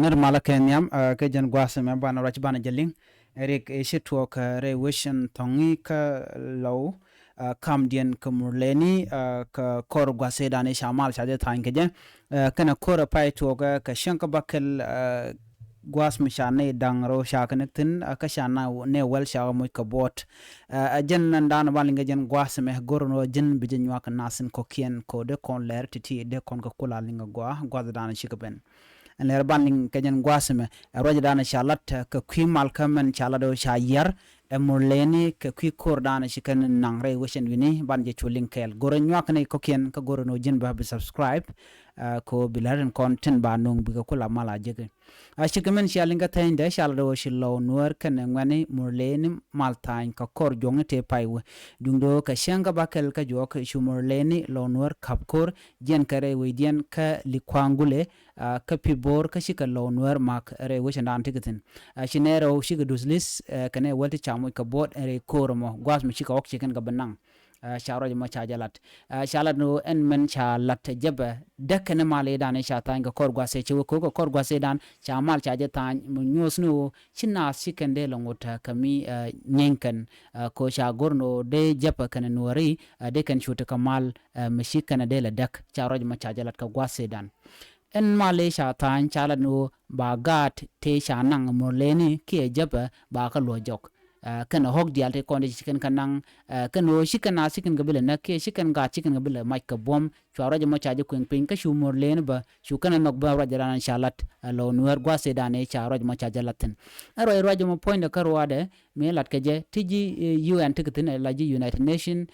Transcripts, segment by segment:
nirmala kenyam ke jan gwasme bana rach bana jaling erik shitwok re wishen tongi ka low kam dien kumurleni ka kor gwase dane shamal chaje thain ke jen kana kor pai toga ka shanka bakel gwas mishane dangro shaknektin ka shana ne wel shaw mo ka bot jen ndan balinga jen gwas me gorno jen bijin yak nasin ko kien ko de kon ler titi de kon ko kula linga gwa dana shikaben en ler banding kajen gwasme roja dana shalat ka kwimal kamen chalado shayar emurleni ka kwi kordana shikan nangre wishen wini banje chuling kel gore nyak ne kokien ka gore no jin ba subscribe ko bilaren content ba nung bi ko la mala jege ashikamen shalinga tende shalado shilo nuer kan ngani murleni maltain ka kor jonge te paiwe dungdo ka shenga bakel ka jok shumurleni lo nuer kapkor jen kare widien ka likwangule ka pibor ka shika lo nuer mak re wishen dan tikitin shinero shika duslis kane wati chamoy ka bot re kormo gwas mi shika ok chicken ga banang sharo ma chajalat shalat no en men chalat jaba dakane male dan shatan ga kor gwase chi ko kor gwase dan chamal chaje tan nyos no china sikende longota kami nyenkan ko sha gorno de japa kana nuari de kan shuta kamal mishikana de la dak sharo ma chajalat ka gwase dan en male shatan chalat no bagat te shanang morleni ke jaba ba ka lojok kana hok dial te konde chicken kanang kano chicken asikin gabile na ke chicken ga chicken gabile mike bom chwara jama chaje kuin pin ka shumor len ba shu kana nok ba rajaran shalat lo nuer gwa se dane chara jama chaje latin aro jama point ka roade me lat ke je tiji UN tikitin laji United Nation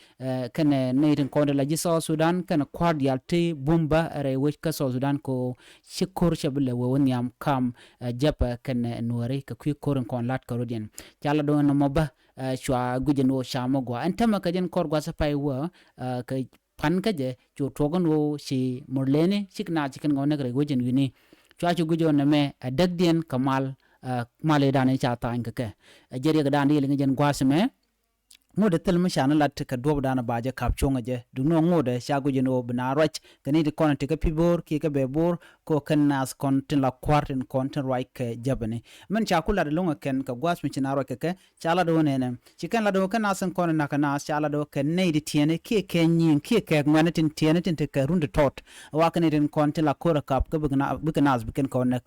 kana neitin konde laji South Sudan kana cordial te bomba re wech ka South Sudan ko shikor shabile won yam kam japa kana nuere ka kwi koron kon lat karodian chala do no moba chwa gujen wo shamo gwa antama kajen kor gwa sapai wa ka pan kaje chu togon wo shi morlene sikna chicken ngone gre gujen wini chwa chu gujo na me dagdien kamal male dane cha ta ngke jeri ga dan yele ngen gwa sme ngode telma shana lat ka dob dana baje kapchonga je dugno ngode shago je no bna roch kani de konti ka pibor ki ka bebor ko kannas kontin la quartin kontin right ke jabane men cha kula de longa ken ka gwas mi china ro ke chala do nene chikan la do kana san kon na kana chala do ke nei de tiene ki ke nyin ki ke nganatin tiene tin te ka runde tot wa kani den kontin la kora kap ka bugna biken konek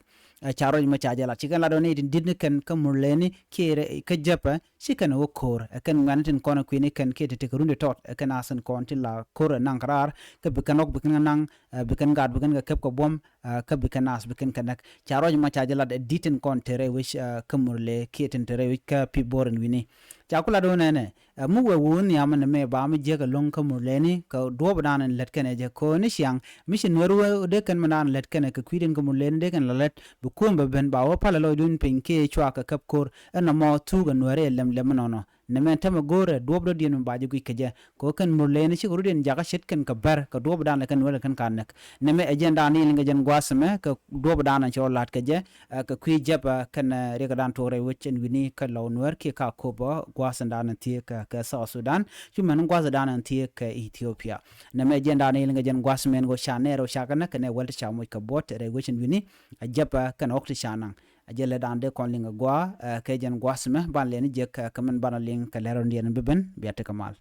charo ma chajala chikan la do nei din didne ken ka murleni ki ka japa chikan wo kor ken nganatin kono kwini ken ke te runde tot ken asan kontin la kora nangrar ka bikanok bikan nang bikan gad bikan ga kep ko bom ka bikanas bikan kanak charo ma chajala de ditin kon tere wish kamurle keten tere wish ka piboren wini chakula do nene mu we won yaman me ba mi je ga long kamurle ni ka do badan let ken je ko ni syang mission weru de ken manan let ken ka kwiden kamurle de ken let bu ko ben ba wo pala lo dun pinke chwa ka kap kor na mo tu ga nore lem nono nemen tama gore dobdo dien baje gu keje ko kan murleni ci ruden jaga shit kan ka bar ka dob dan kan wala kan kanak neme agenda ni linga jen gwasme ka dob dan ci lat keje ka kwi jaba kan rega dan tore wechen wini ka lawnwer ki ka ko ba gwasan dan ti ka South Sudan ci men gwasa dan ti ka Ethiopia neme agenda ni linga jen gwasmen go shanero shakana kan wal cha mo ka bot re wechen wini jaba kan okti shanang ajele dande kon linga gwa kejen gwasme ban leni jek kamen bana ling ka leron dien beben biate kamal